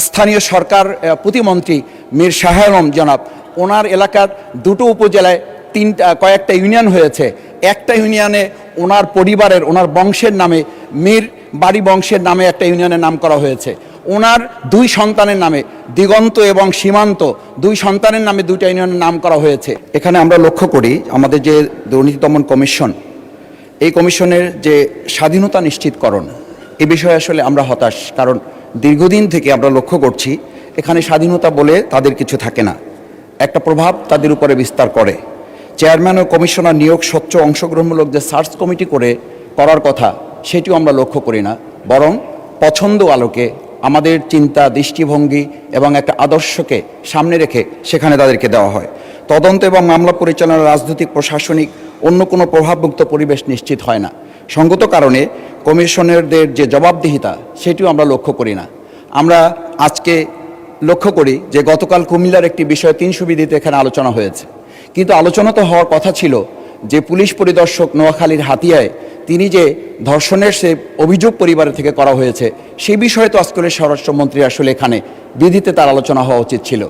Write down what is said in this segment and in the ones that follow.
স্থানীয় সরকার প্রতিমন্ত্রী মীর শাহ আলম জনাব, ওনার এলাকার দুটো উপজেলায় কয়েকটা ইউনিয়ন হয়েছে। একটা ইউনিয়নে ওনার পরিবারের, ওনার বংশের নামে, মীর বাড়ি বংশের নামে একটা ইউনিয়নের নাম করা হয়েছে। ওনার দুই সন্তানের নামে, দিগন্ত এবং সীমান্ত, দুই সন্তানের নামে দুইটা ইউনিয়নের নাম করা হয়েছে। এখানে আমরা লক্ষ্য করি আমাদের যে দুর্নীতি দমন কমিশন, এই কমিশনের যে স্বাধীনতা নিশ্চিতকরণ, এ বিষয়ে আসলে আমরা হতাশ। কারণ দীর্ঘদিন থেকে আমরা লক্ষ্য করছি এখানে স্বাধীনতা বলে তাদের কিছু থাকে না, একটা প্রভাব তাদের উপরে বিস্তার করে। চেয়ারম্যান ও কমিশনার নিয়োগ স্বচ্ছ অংশগ্রহণমূলক যে সার্চ কমিটি করার কথা, সেটিও আমরা লক্ষ্য করি না, বরং পছন্দ আলোকে আমাদের চিন্তা, দৃষ্টিভঙ্গি এবং একটা আদর্শকে সামনে রেখে সেখানে তাদেরকে দেওয়া হয়। তদন্ত এবং মামলা পরিচালনার রাজনৈতিক, প্রশাসনিক অন্য কোনো প্রভাবমুক্ত পরিবেশ নিশ্চিত হয় না। সঙ্গত কারণে কমিশনারদের যে জবাবদিহিতা, সেটিও আমরা লক্ষ্য করি না। আমরা আজকে লক্ষ্য করি যে গতকাল কুমিল্লার একটি বিষয়ে 300 বিধিতে এখানে আলোচনা হয়েছে, কিন্তু আলোচনা তো হওয়ার কথা ছিল যে পুলিশ পরিদর্শক নোয়াখালীর হাতিয়ায় তিনি যে ধর্ষণের সে অভিযোগ পরিবারের থেকে করা হয়েছে, সেই বিষয়ে তো আজকের স্বরাষ্ট্রমন্ত্রী আসলে এখানে বিধিতে তার আলোচনা হওয়া উচিত ছিল।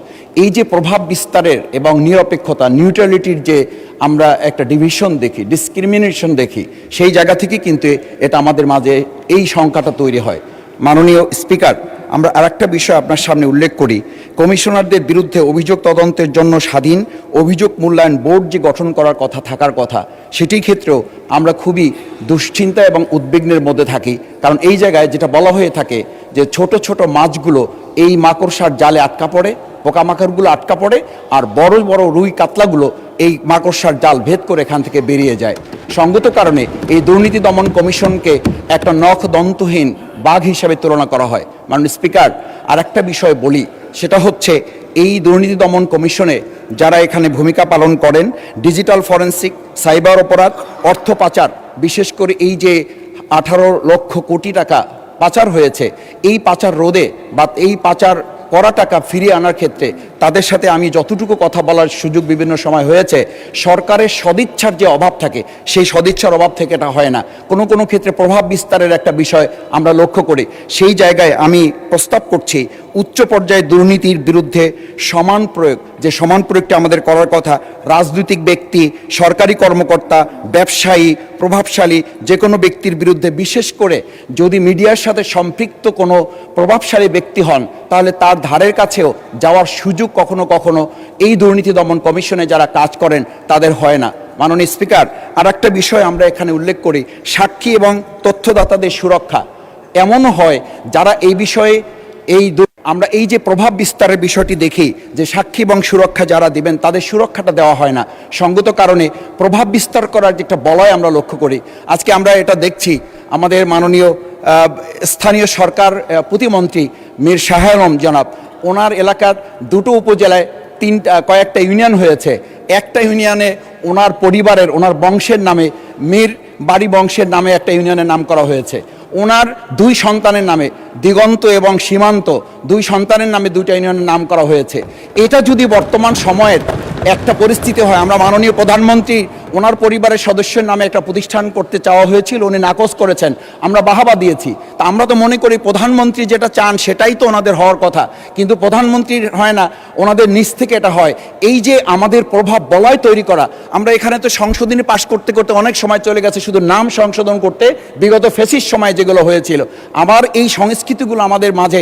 এই যে প্রভাব বিস্তারের এবং নিরপেক্ষতা, নিউট্রালিটির যে আমরা একটা ডিভিশন দেখি, ডিসক্রিমিনেশন দেখি, সেই জায়গা থেকে কিন্তু এটা আমাদের মাঝে এই সংখ্যাটা তৈরি হয়। মাননীয় স্পিকার, আমরা আরেকটা বিষয় আপনার সামনে উল্লেখ করি। কমিশনারদের বিরুদ্ধে অভিযোগ তদন্তের জন্য স্বাধীন অভিযোগ মূল্যায়ন বোর্ড যে গঠন করার কথা, থাকার কথা, সেটির ক্ষেত্রেও আমরা খুবই দুশ্চিন্তা এবং উদ্বিগ্নের মধ্যে থাকি। কারণ এই জায়গায় যেটা বলা হয়ে থাকে যে ছোট ছোট মাছগুলো এই মাকড়সার জালে আটকা পড়ে, পোকামাকড়গুলো আটকা পড়ে, আর বড় বড় রুই কাতলাগুলো এই মাকড়সার জাল ভেদ করে এখান থেকে বেরিয়ে যায়। সঙ্গত কারণে এই দুর্নীতি দমন কমিশনকে একটা নখ দন্তহীন বাঘ হিসাবে তুলনা করা হয়। মাননীয় স্পিকার, আর একটা বিষয় বলি, সেটা হচ্ছে এই দুর্নীতি দমন কমিশনে যারা এখানে ভূমিকা পালন করেন, ডিজিটাল ফরেন্সিক, সাইবার অপরাধ, অর্থ পাচার, বিশেষ করে এই যে 18 লক্ষ কোটি টাকা পাচার হয়েছে, এই পাচার রোধে বা এই পাচার করা টাকা ফিরিয়ে আনার ক্ষেত্রে তাদের সাথে আমি যতটুকু কথা বলার সুযোগ বিভিন্ন সময় হয়েছে, সরকারের সদিচ্ছার যে অভাব থাকে, সেই সদিচ্ছার অভাব থেকে এটা হয় না। কোনো কোনো ক্ষেত্রে প্রভাব বিস্তারের একটা বিষয় আমরা লক্ষ্য করি। সেই জায়গায় আমি প্রস্তাব করছি উচ্চ পর্যায়ে দুর্নীতির বিরুদ্ধে সমান প্রয়োগ, যে সমান প্রয়োগটা আমাদের করার কথা, রাজনৈতিক ব্যক্তি, সরকারি কর্মকর্তা, ব্যবসায়ী, প্রভাবশালী যে কোনো ব্যক্তির বিরুদ্ধে, বিশেষ করে যদি মিডিয়ার সাথে সম্পৃক্ত কোনো প্রভাবশালী ব্যক্তি হন, তাহলে তার ধারের কাছেও যাওয়ার সুযোগ কখনো কখনো এই দুর্নীতি দমন কমিশনে যারা কাজ করেন তাদের হয় না। মাননীয় স্পিকার, আর একটা বিষয় আমরা এখানে উল্লেখ করি, সাক্ষী এবং তথ্যদাতাদের সুরক্ষা। এমনও হয় যারা এই বিষয়ে আমরা এই যে প্রভাব বিস্তারের বিষয়টি দেখি যে সাক্ষী এবং সুরক্ষা যারা দিবেন তাদের সুরক্ষাটা দেওয়া হয় না। সঙ্গত কারণে প্রভাব বিস্তার করার যে একটা বলয় আমরা লক্ষ্য করি। আজকে আমরা এটা দেখছি, আমাদের মাননীয় স্থানীয় সরকার প্রতিমন্ত্রী মীর শাহ আলম জনাব, ওনার এলাকার দুটো উপজেলায় কয়েকটা ইউনিয়ন হয়েছে। একটা ইউনিয়নে ওনার পরিবারের, ওনার বংশের নামে, মীর বাড়ি বংশের নামে একটা ইউনিয়নের নাম করা হয়েছে। ওনার দুই সন্তানের নামে, দিগন্ত এবং সীমান্ত, দুই সন্তানের নামে দুইটা ইউনিয়নের নাম করা হয়েছে। এটা যদি বর্তমান সময়ের একটা পরিস্থিতি হয়, আমরা মাননীয় প্রধানমন্ত্রী ওনার পরিবারের সদস্যের নামে একটা প্রতিষ্ঠান করতে চাওয়া হয়েছিল, উনি নাকচ করেছেন, আমরা বাহাবা দিয়েছি। তা আমরা তো মনে করি প্রধানমন্ত্রী যেটা চান সেটাই তো ওনাদের হওয়ার কথা, কিন্তু প্রধানমন্ত্রীর হয় না, ওনাদের নিচ থেকে এটা হয়। এই যে আমাদের প্রভাব বলয় তৈরি করা, আমরা এখানে তো সংশোধনী পাশ করতে করতে অনেক সময় চলে গেছে শুধু নাম সংশোধন করতে, বিগত ফ্যাসিস্ট সময় যেগুলো হয়েছিল। আবার এই সংস্কৃতিগুলো আমাদের মাঝে